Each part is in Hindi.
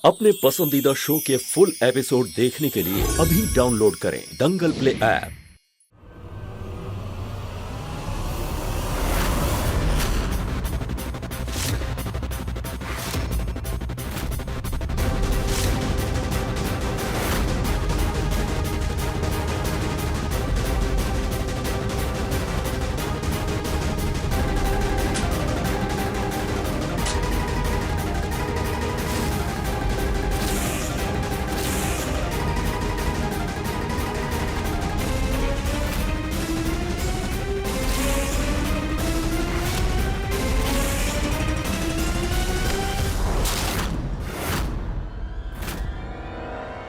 अपने पसंदीदा शो के फुल एपिसोड देखने के लिए अभी डाउनलोड करें दंगल प्ले ऐप।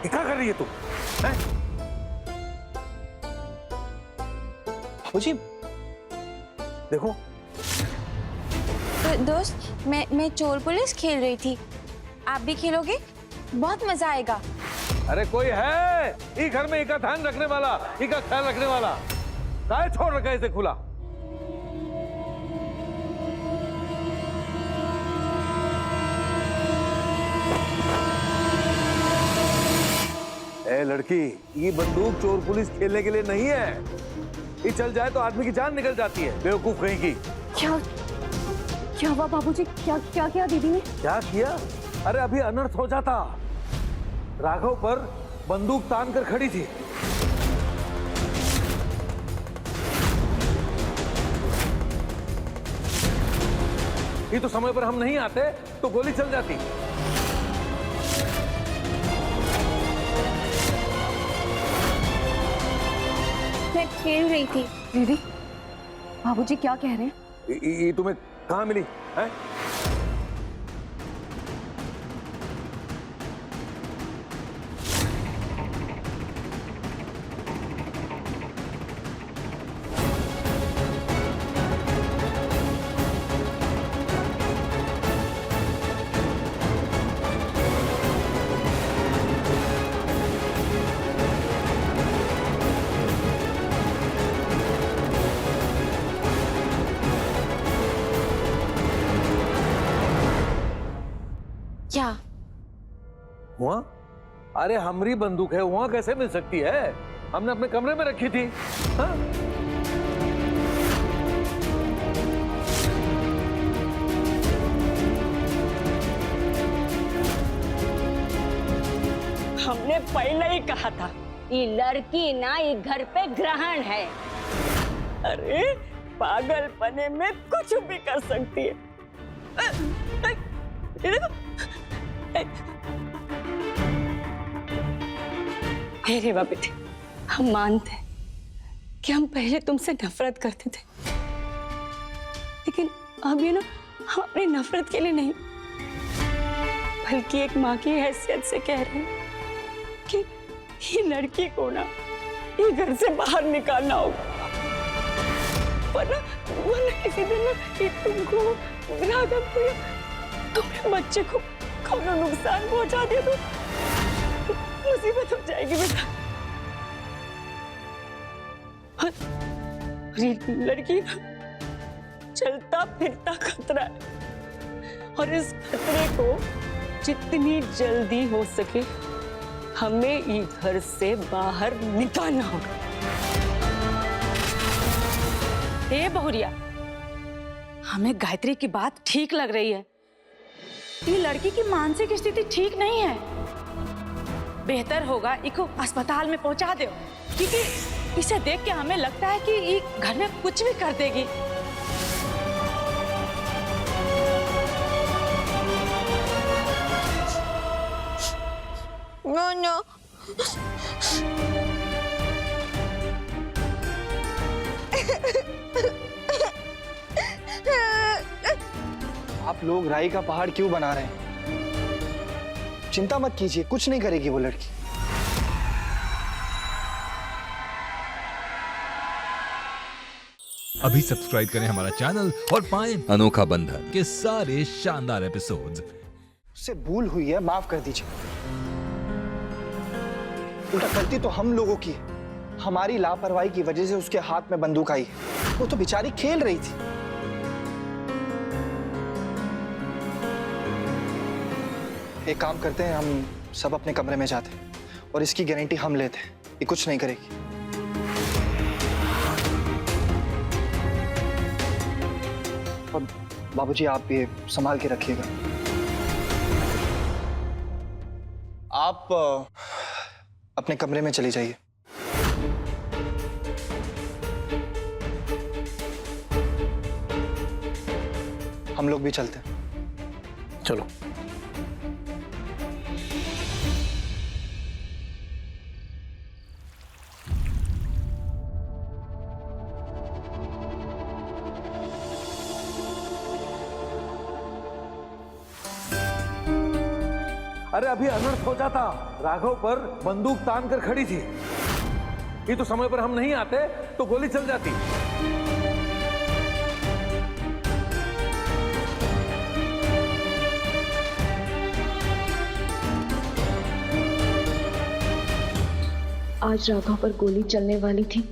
क्या कर रही है तू? बाबूजी, देखो, तो दोस्त मैं चोर पुलिस खेल रही थी। आप भी खेलोगे? बहुत मजा आएगा। अरे कोई है ये घर में इका ध्यान रखने वाला, इका ख्याल रखने वाला? काहे छोड़ रखा है इसे खुला? ए लड़की, ये बंदूक चोर पुलिस खेलने के लिए नहीं है। ये चल जाए तो आदमी की जान निकल जाती है, बेवकूफ कहीं की। क्या हुआ बाबूजी? क्या किया दीदी ने? क्या किया? अरे अभी अनर्थ हो जाता। राघव पर बंदूक तान कर खड़ी थी। ये तो समय पर हम नहीं आते तो गोली चल जाती। मैं खेल रही थी। दीदी, बाबूजी क्या कह रहे हैं? ये तुम्हें कहाँ मिली है? क्या हुआ? अरे हमारी बंदूक है, वहां कैसे मिल सकती है? हमने अपने कमरे में रखी थी। हाँ? हमने पहले ही कहा था ये लड़की ना ये घर पे ग्रहण है। अरे पागलपने में कुछ भी कर सकती है। हे बेटे, हम मानते हैं कि हम पहले तुमसे नफरत करते थे, लेकिन अब ये ना हम अपनी नफरत के लिए नहीं बल्कि एक माँ की हैसियत से कह रहे हैं कि ये लड़की को ना ये घर से बाहर निकालना होगा, वरना किसी दिन ना ये तुमको, राघव को या तुम्हें बच्चे को कोनो नुकसान पहुंचा दिया तो मुसीबत हो जाएगी बेटा। और लड़की ना चलता फिरता खतरा है और इस खतरे को जितनी जल्दी हो सके हमें ये घर से बाहर निकालना होगा। ए बहुरिया, हमें गायत्री की बात ठीक लग रही है। ये लड़की की मानसिक स्थिति ठीक नहीं है। बेहतर होगा इसको अस्पताल में पहुंचा दो, क्योंकि इसे देख के हमें लगता है कि ये घर में कुछ भी कर देगी। नो आप लोग राई का पहाड़ क्यों बना रहे हैं? चिंता मत कीजिए, कुछ नहीं करेगी वो लड़की। अभी सब्सक्राइब करें हमारा चैनल और पाएं अनोखा बंधन के सारे शानदार एपिसोड्स। उससे भूल हुई है, माफ कर दीजिए। उल्टा गलती तो हम लोगों की है। हमारी लापरवाही की वजह से उसके हाथ में बंदूक आई है। वो तो बेचारी खेल रही थी। एक काम करते हैं, हम सब अपने कमरे में जाते हैं और इसकी गारंटी हम लेते हैं, ये कुछ नहीं करेगी। और बाबूजी आप ये संभाल के रखिएगा। आप अपने कमरे में चली जाइए। हम लोग भी चलते हैं। चलो। अरे अभी अनर्थ हो जाता। राघव पर बंदूक तान कर खड़ी थी। ये तो समय पर हम नहीं आते तो गोली चल जाती। आज राघव पर गोली चलने वाली थी,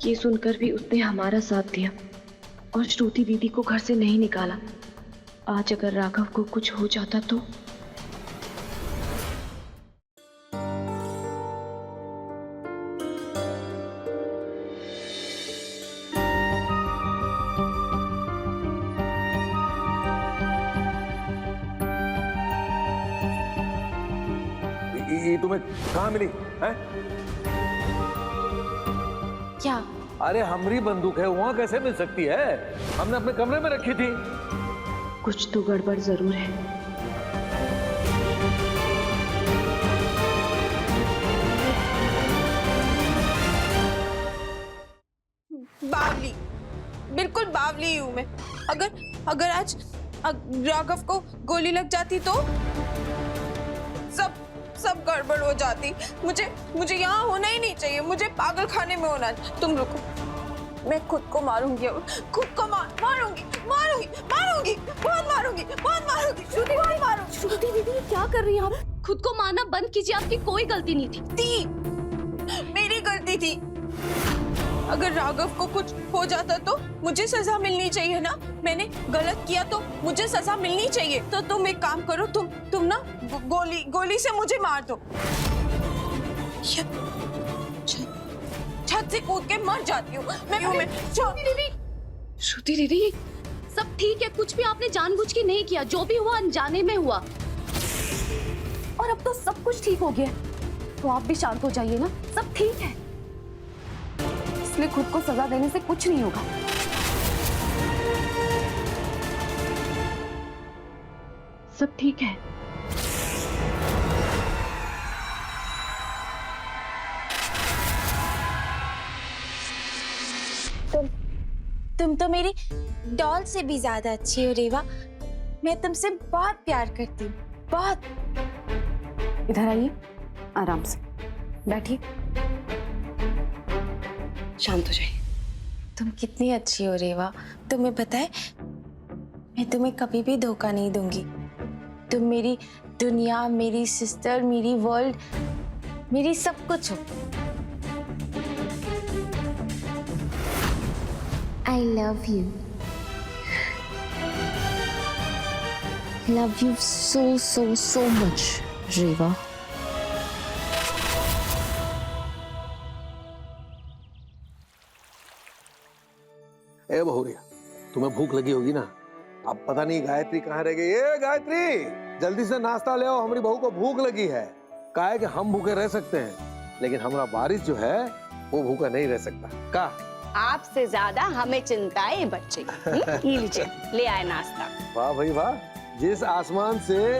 ये सुनकर भी उसने हमारा साथ दिया और श्रुति दीदी को घर से नहीं निकाला। आज अगर राघव को कुछ हो जाता तो ये तुम्हें कहाँ मिली है? क्या? अरे हमारी बंदूक है, वहां कैसे मिल सकती है? हमने अपने कमरे में रखी थी। कुछ तो गड़बड़ जरूर है। बावली, बिल्कुल बावली हूँ मैं। अगर आज राघव को गोली लग जाती तो सब गड़बड़ हो जाती। मुझे यहाँ होना ही नहीं चाहिए। मुझे पागल खाने में होना। तुम रुको, मैं खुद को मारूंगी। अब खुद को मारूंगी बहुत मारूंगी। श्रुति दीदी क्या कर रही हैं आप? खुद को मारना बंद कीजिए, आपकी कोई गलती नहीं थी। मेरी गलती थी। अगर राघव को कुछ हो जाता तो मुझे सजा मिलनी चाहिए ना। मैंने गलत किया तो मुझे सजा मिलनी चाहिए। तो तुम एक काम करो, तुम ना गोली से मुझे मार दो। छत से कूद के मर जाती हूँ मैं। श्रुति दीदी सब ठीक है, कुछ भी आपने जानबूझ के नहीं किया, जो भी हुआ अनजाने में हुआ। और अब तो सब कुछ ठीक हो गया, तो आप भी शांत हो जाइए ना। सब ठीक है, इसलिए खुद को सजा देने से कुछ नहीं होगा। सब ठीक है। तुम तो मेरी डॉल से भी ज्यादा अच्छी हो रेवा। मैं तुमसे बहुत प्यार करती हूँ, बहुत। इधर आइए, आराम से बैठिए, शांत हो जाइए। तुम कितनी अच्छी हो रेवा। तुम्हें पता है, मैं तुम्हें कभी भी धोखा नहीं दूंगी। तुम मेरी दुनिया, मेरी सिस्टर, मेरी वर्ल्ड, मेरी सब कुछ हो। I love you. Love you so much, Reva. ए बहुरिया, तुम्हें भूख लगी होगी ना। अब पता नहीं गायत्री कहाँ रह गई। ए गायत्री, जल्दी से नाश्ता ले आओ, हमारी बहू को भूख लगी है। कहा है कि हम भूखे रह सकते हैं, लेकिन हमारा बारिश जो है वो भूखा नहीं रह सकता। का आपसे ज्यादा हमें चिंता है बच्चे की। ये लीजिए, ले आए नाश्ता। वाह भाई वाह, जिस आसमान से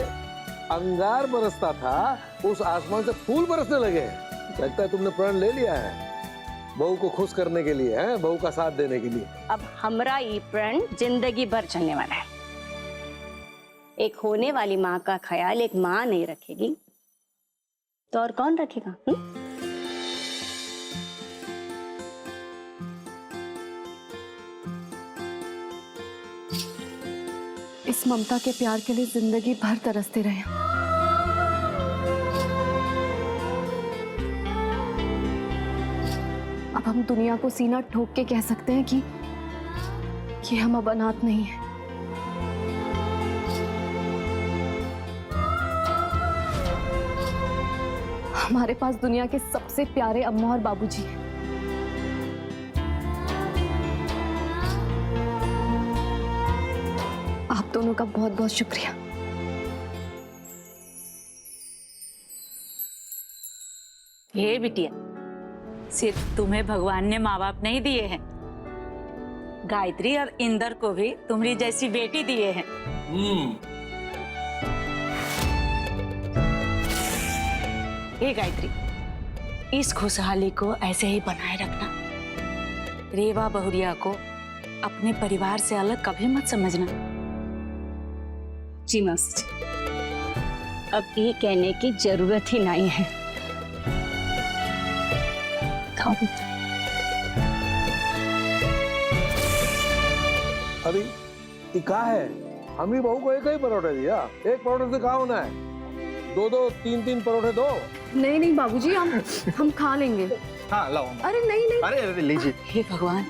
अंगार बरसता था उस आसमान से फूल बरसने लगे। लगता है तुमने प्रण ले लिया है बहू को खुश करने के लिए, है बहू का साथ देने के लिए। अब हमरा ये प्रण जिंदगी भर चलने वाला है। एक होने वाली माँ का ख्याल एक माँ नहीं रखेगी तो और कौन रखेगा? इस ममता के प्यार के लिए जिंदगी भर तरसते रहे। अब हम दुनिया को सीना ठोक के कह सकते हैं कि हम अब अनाथ नहीं हैं। हमारे पास दुनिया के सबसे प्यारे अम्मा और बाबूजी हैं। आप दोनों का बहुत बहुत शुक्रिया। ये बिटिया, सिर्फ तुम्हें भगवान ने माँ बाप नहीं दिए हैं, गायत्री और इंदर को भी तुम्हारी जैसी बेटी दिए हैं। हे गायत्री, इस खुशहाली को ऐसे ही बनाए रखना। रेवा बहुरिया को अपने परिवार से अलग कभी मत समझना। जी मौसी जी, अब ये कहने की जरूरत ही नहीं है। खाओ बेटा। अरे ये क्या है? हम ही बहू को एक ही परोठे दिया, एक परोठे से क्या होना है? दो दो तीन तीन परोठे दो। नहीं नहीं बाबूजी, हम खा लेंगे। हाँ लाओ। अरे नहीं नहीं, अरे लीजिए। हे भगवान,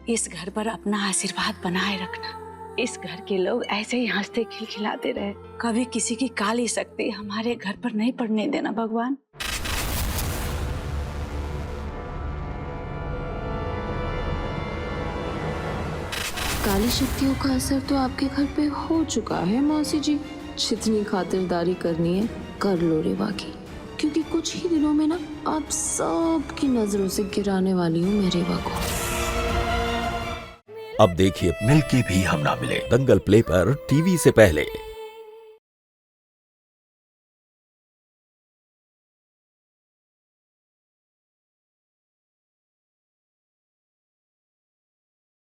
इस घर पर अपना आशीर्वाद बनाए रखना। इस घर के लोग ऐसे ही हंसते खिलखिलाते रहे, कभी किसी की काली शक्ति हमारे घर पर नहीं पड़ने देना भगवान। काली शक्तियों का असर तो आपके घर पे हो चुका है मौसी जी। जितनी खातिरदारी करनी है कर लो रेवा की, क्योंकि कुछ ही दिनों में ना आप सबकी नजरों से गिराने वाली हूँ मैं रेवा को। अब देखिए मिलके भी हम ना मिले, दंगल प्ले पर टीवी से पहले।